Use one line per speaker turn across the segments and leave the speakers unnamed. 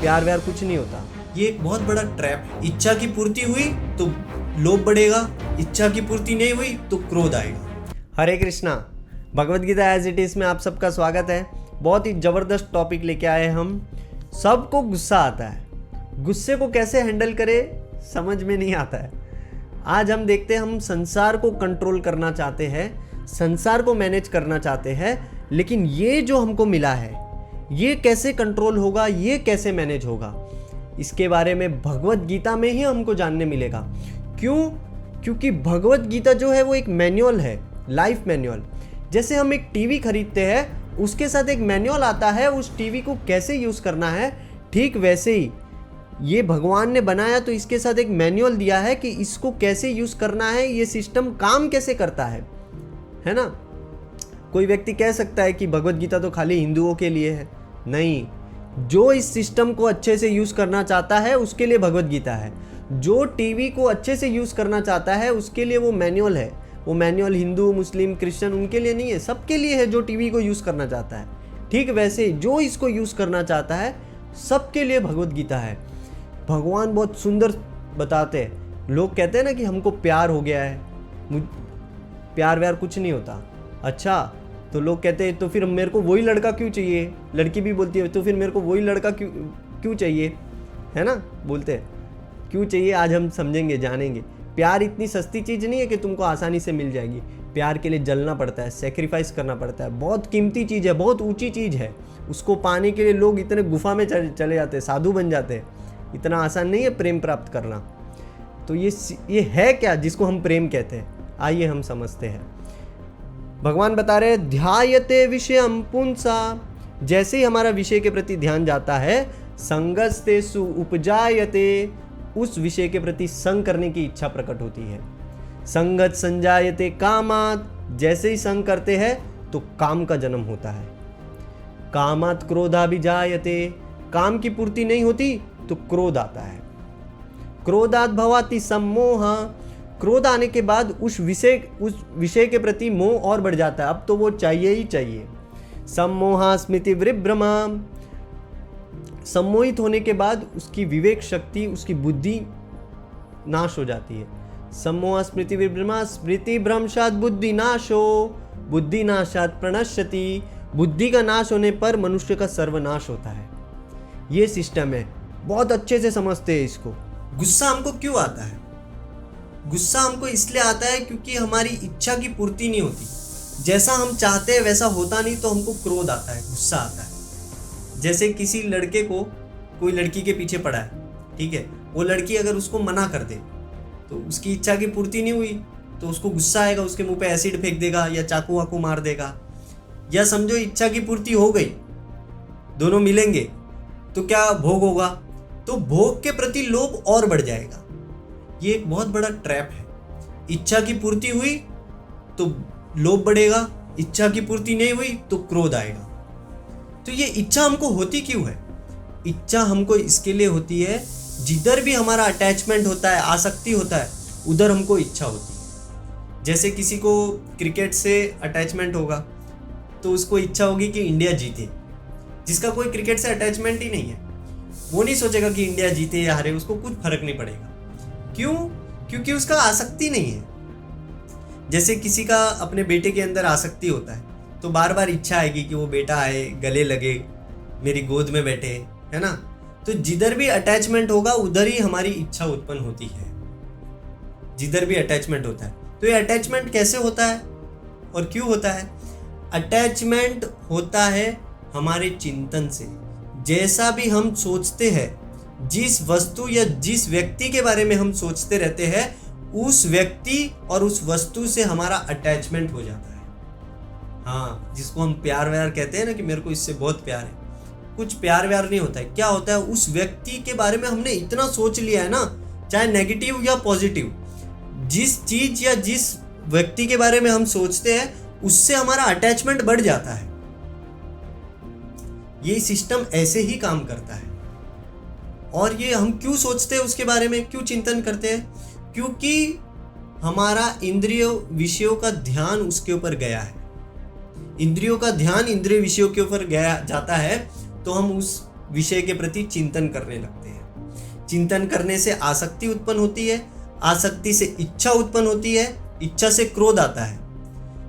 प्यार व्यार कुछ नहीं होता।
ये एक बहुत बड़ा ट्रैप है। इच्छा की पूर्ति हुई तो लोभ बढ़ेगा, इच्छा की पूर्ति नहीं हुई तो क्रोध आएगा।
Hare Krishna. Bhagavad Gita as it is में आप सबका स्वागत है। बहुत ही ज़बरदस्त टॉपिक लेके आए हम। सबको गुस्सा आता है, गुस्से को कैसे हैंडल करें समझ में नहीं आता है। आज हम देखते हैं, हम संसार को कंट्रोल करना चाहते हैं, संसार को मैनेज करना चाहते हैं, लेकिन ये जो हमको मिला है ये कैसे कंट्रोल होगा, ये कैसे मैनेज होगा, इसके बारे में भगवद गीता में ही हमको जानने मिलेगा। क्यों? क्योंकि भगवद गीता जो है वो एक मैनुअल है, लाइफ मैनुअल। जैसे हम एक टीवी खरीदते हैं, उसके साथ एक मैनुअल आता है उस टीवी को कैसे यूज़ करना है, ठीक वैसे ही ये भगवान ने बनाया तो इसके साथ एक मैनुअल दिया है कि इसको कैसे यूज़ करना है, ये सिस्टम काम कैसे करता है ना। कोई व्यक्ति कह सकता है कि भगवद गीता तो खाली हिंदुओं के लिए है। नहीं, जो इस सिस्टम को अच्छे से यूज़ करना चाहता है उसके लिए भगवद गीता है। जो टीवी को अच्छे से यूज़ करना चाहता है उसके लिए वो मैनुअल है। वो मैनुअल हिंदू, मुस्लिम, क्रिश्चियन उनके लिए नहीं है, सबके लिए है जो टीवी को यूज़ करना चाहता है। ठीक वैसे ही जो इसको यूज़ करना चाहता है सबके लिए भगवद गीता है। भगवान बहुत सुंदर बताते हैं। लोग कहते हैं ना कि हमको प्यार हो गया है, प्यार व्यार कुछ नहीं होता। अच्छा, तो लोग कहते हैं तो फिर मेरे को वही लड़का क्यों चाहिए। लड़की भी बोलती है तो फिर मेरे को वही लड़का क्यों चाहिए, है ना, बोलते हैं क्यों चाहिए। आज हम समझेंगे, जानेंगे। प्यार इतनी सस्ती चीज़ नहीं है कि तुमको आसानी से मिल जाएगी। प्यार के लिए जलना पड़ता है, सेक्रीफाइस करना पड़ता है। बहुत कीमती चीज़ है, बहुत ऊंची चीज़ है। उसको पाने के लिए लोग इतने गुफा में चले जाते हैं, साधु बन जाते हैं। इतना आसान नहीं है प्रेम प्राप्त करना। तो ये है क्या जिसको हम प्रेम कहते हैं, आइए हम समझते हैं। भगवान बता रहे हैं, ध्यायते विषयम पुंसा। जैसे ही हमारा विषय के प्रति ध्यान जाता है, संगस्तेषु उपजायते, उस विषय के प्रति संग करने की इच्छा प्रकट होती है। संगत संजायते कामात, जैसे ही संग करते हैं तो काम का जन्म होता है। कामात क्रोधाभिजायते, काम की पूर्ति नहीं होती तो क्रोध आता है। क्रोधात भवाति सम्मोह, क्रोध आने के बाद उस विषय के प्रति मोह और बढ़ जाता है। अब तो वो चाहिए ही चाहिए। सम्मोहा स्मृति विभ्रमा, सम्मोहित होने के बाद उसकी विवेक शक्ति, उसकी बुद्धि नाश हो जाती है। सम्मोह स्मृति विभ्रमा, स्मृति भ्रंशात बुद्धि नाशो, बुद्धि नाशात प्रणश्यति। बुद्धि का नाश होने पर मनुष्य का सर्वनाश होता है। ये सिस्टम है, बहुत अच्छे से समझते हैं इसको।
गुस्सा हमको क्यों आता है? गुस्सा हमको इसलिए आता है क्योंकि हमारी इच्छा की पूर्ति नहीं होती। जैसा हम चाहते हैं वैसा होता नहीं तो हमको क्रोध आता है, गुस्सा आता है। जैसे किसी लड़के को कोई लड़की के पीछे पड़ा है, ठीक है, वो लड़की अगर उसको मना कर दे तो उसकी इच्छा की पूर्ति नहीं हुई तो उसको गुस्सा आएगा, उसके मुंह पे एसिड फेंक देगा या चाकू वाकू मार देगा। या समझो इच्छा की पूर्ति हो गई, दोनों मिलेंगे तो क्या भोग होगा, तो भोग के प्रति लोभ और बढ़ जाएगा। ये एक बहुत बड़ा ट्रैप है। इच्छा की पूर्ति हुई तो लोभ बढ़ेगा, इच्छा की पूर्ति नहीं हुई तो क्रोध आएगा। तो ये इच्छा हमको होती क्यों है? इच्छा हमको इसके लिए होती है, जिधर भी हमारा अटैचमेंट होता है, आसक्ति होता है, उधर हमको इच्छा होती है। जैसे किसी को क्रिकेट से अटैचमेंट होगा तो उसको इच्छा होगी कि इंडिया जीते। जिसका कोई क्रिकेट से अटैचमेंट ही नहीं है वो नहीं सोचेगा कि इंडिया जीते या हारे, उसको कुछ फर्क नहीं पड़ेगा। क्यों? क्योंकि उसका आसक्ति नहीं है। जैसे किसी का अपने बेटे के अंदर आसक्ति होता है तो बार बार इच्छा आएगी कि वो बेटा आए, गले लगे, मेरी गोद में बैठे, है ना। तो जिधर भी अटैचमेंट होगा उधर ही हमारी इच्छा उत्पन्न होती है, जिधर भी अटैचमेंट होता है। तो ये अटैचमेंट कैसे होता है और क्यों होता है? अटैचमेंट होता है हमारे चिंतन से। जैसा भी हम सोचते हैं, जिस वस्तु या जिस व्यक्ति के बारे में हम सोचते रहते हैं, उस व्यक्ति और उस वस्तु से हमारा अटैचमेंट हो जाता है। हाँ, जिसको हम प्यार व्यार कहते हैं ना कि मेरे को इससे बहुत प्यार है। कुछ प्यार व्यार नहीं होता है। क्या होता है, उस व्यक्ति के बारे में हमने इतना सोच लिया है ना, चाहे नेगेटिव या पॉजिटिव, जिस चीज या जिस व्यक्ति के बारे में हम सोचते हैं उससे हमारा अटैचमेंट बढ़ जाता है। ये सिस्टम ऐसे ही काम करता है। और ये हम क्यों सोचते हैं उसके बारे में, क्यों चिंतन करते हैं? क्योंकि हमारा इंद्रियों विषयों का ध्यान उसके ऊपर गया है। इंद्रियों का ध्यान इंद्रिय विषयों के ऊपर गया जाता है तो हम उस विषय के प्रति चिंतन करने लगते हैं। चिंतन करने से आसक्ति उत्पन्न होती है, आसक्ति से इच्छा उत्पन्न होती है, इच्छा से क्रोध आता है।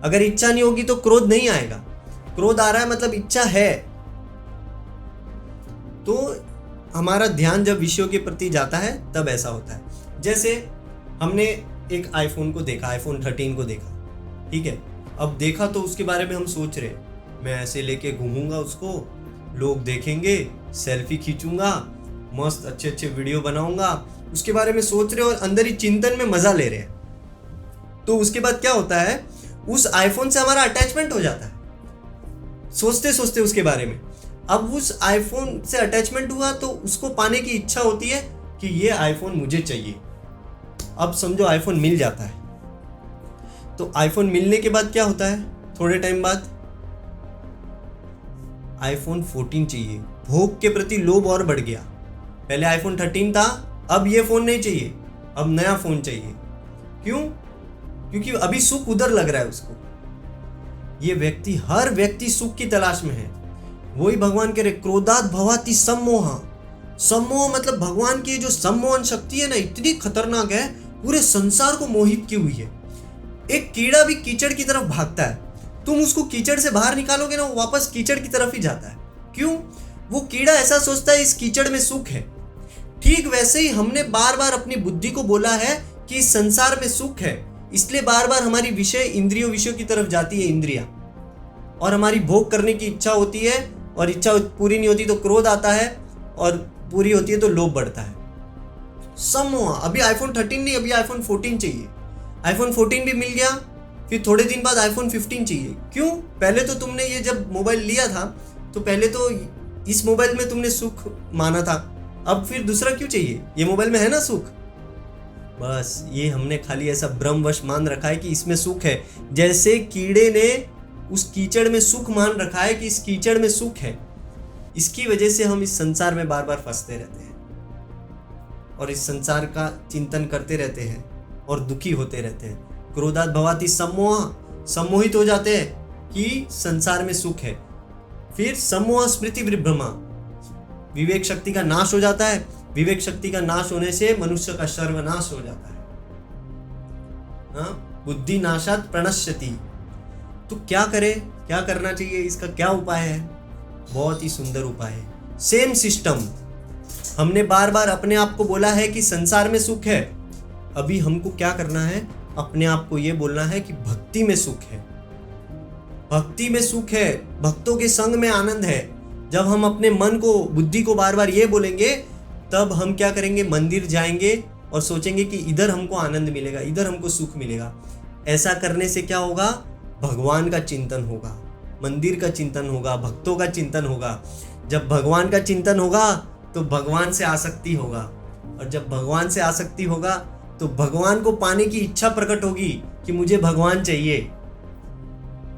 अगर इच्छा नहीं होगी तो क्रोध नहीं आएगा। क्रोध आ रहा है मतलब इच्छा है। तो हमारा ध्यान जब विषयों के प्रति जाता है तब ऐसा होता है। जैसे हमने एक आईफोन को देखा, आईफोन 13 को देखा, ठीक है। अब देखा तो उसके बारे में हम सोच रहे, मैं ऐसे लेके घूमूंगा उसको, लोग देखेंगे, सेल्फी खींचूंगा, मस्त अच्छे अच्छे वीडियो बनाऊंगा, उसके बारे में सोच रहे और अंदर ही चिंतन में मजा ले रहे हैं। तो उसके बाद क्या होता है, उस आईफोन से हमारा अटैचमेंट हो जाता है, सोचते सोचते उसके बारे में। अब उस आईफोन से अटैचमेंट हुआ तो उसको पाने की इच्छा होती है कि ये आईफोन मुझे चाहिए। अब समझो आईफोन मिल जाता है, तो आईफोन मिलने के बाद क्या होता है, थोड़े टाइम बाद आईफोन 14 चाहिए। भोग के प्रति लोभ और बढ़ गया। पहले आईफोन 13 था, अब ये फोन नहीं चाहिए, अब नया फोन चाहिए। क्यों? क्योंकि अभी सुख उधर लग रहा है उसको। ये व्यक्ति, हर व्यक्ति सुख की तलाश में है। वही भगवान कह रहे, क्रोधात भवाति सम्मोह। सम्मोह मतलब भगवान की जो सम्मोहन शक्ति है ना, इतनी खतरनाक है, पूरे संसार को मोहित की हुई है। एक कीड़ा भी कीचड़ की तरफ भागता है, तुम उसको कीचड़ से बाहर निकालोगे ना, वो वापस कीचड़ की तरफ ही जाता है। क्यों? वो कीड़ा ऐसा सोचता है इस कीचड़ में सुख है। ठीक वैसे ही हमने बार बार अपनी बुद्धि को बोला है कि इस संसार में सुख है, इसलिए बार बार हमारी विषयों की तरफ जाती है इंद्रियां, और हमारी भोग करने की इच्छा होती है, और इच्छा पूरी नहीं होती तो क्रोध आता है, और पूरी होती है तो लोभ बढ़ता है। सम्मोह। अभी आईफोन 13 नहीं, अभी आईफोन 14 चाहिए। आईफोन 14 भी मिल गया, फिर थोड़े दिन बाद आईफोन 15 चाहिए। क्यों? पहले तो तुमने ये जब मोबाइल लिया था तो पहले तो इस मोबाइल में तुमने सुख माना था, अब फिर दूसरा क्यों चाहिए? ये मोबाइल में है ना सुख। बस ये हमने खाली ऐसा भ्रमवश मान रखा है कि इसमें सुख है, जैसे कीड़े ने उस कीचड़ में सुख मान रखा है कि इस कीचड़ में सुख है। इसकी वजह से हम इस संसार में बार बार फंसते रहते हैं और इस संसार का चिंतन करते रहते हैं और दुखी होते रहते हैं। क्रोधात भवाति सम्मोह, सम्मोहित हो जाते हैं कि संसार में सुख है। फिर सम्मोह स्मृति विभ्रमा, विवेक शक्ति का नाश हो जाता है। विवेक शक्ति का नाश होने से मनुष्य का सर्वनाश हो जाता है। बुद्धि नाशात प्रणश्यति। तो क्या करे, क्या करना चाहिए, इसका क्या उपाय है? बहुत ही सुंदर उपाय है। Same system. हमने बार बार अपने आप को बोला है कि संसार में सुख है, अभी हमको क्या करना है, अपने आप को ये बोलना है कि भक्ति में सुख है। भक्ति में सुख है, भक्तों के संग में आनंद है। जब हम अपने मन को, बुद्धि को बार बार ये बोलेंगे, तब हम क्या करेंगे, मंदिर जाएंगे और सोचेंगे कि इधर हमको आनंद मिलेगा, इधर हमको सुख मिलेगा। ऐसा करने से क्या होगा, भगवान का चिंतन होगा, मंदिर का चिंतन होगा, भक्तों का चिंतन होगा। जब भगवान का चिंतन होगा तो भगवान से आसक्ति होगा, और जब भगवान से आसक्ति होगा तो भगवान को पाने की इच्छा प्रकट होगी कि मुझे भगवान चाहिए।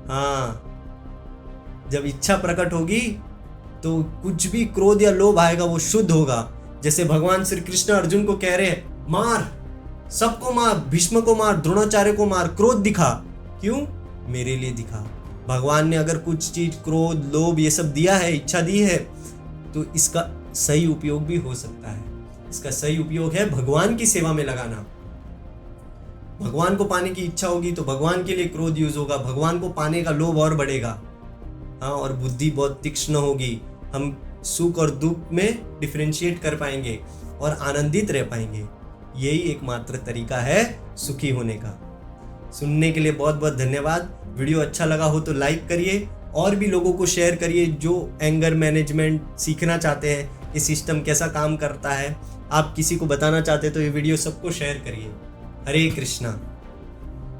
हाँ, जब इच्छा प्रकट होगी तो कुछ भी क्रोध या लोभ आएगा वो शुद्ध होगा। जैसे भगवान श्री कृष्ण अर्जुन को कह रहे हैं, मार, सबको मार, भीष्म को मार, द्रोणाचार्य को मार, क्रोध दिखा। क्यों? मेरे लिए दिखा। भगवान ने अगर कुछ चीज क्रोध लोभ ये सब दिया है, इच्छा दी है, तो इसका सही उपयोग भी हो सकता है। इसका सही उपयोग है भगवान की सेवा में लगाना। भगवान को पाने की इच्छा होगी तो भगवान के लिए क्रोध यूज होगा, भगवान को पाने का लोभ और बढ़ेगा। हाँ, और बुद्धि बहुत तीक्ष्ण होगी। हम सुख और दुख में डिफरेंशिएट कर पाएंगे और आनंदित रह पाएंगे। यही एकमात्र तरीका है सुखी होने का। सुनने के लिए बहुत बहुत धन्यवाद। वीडियो अच्छा लगा हो तो लाइक करिए और भी लोगों को शेयर करिए जो एंगर मैनेजमेंट सीखना चाहते हैं, ये सिस्टम कैसा काम करता है, आप किसी को बताना चाहते हैं तो ये वीडियो सबको शेयर करिए। हरे कृष्णा।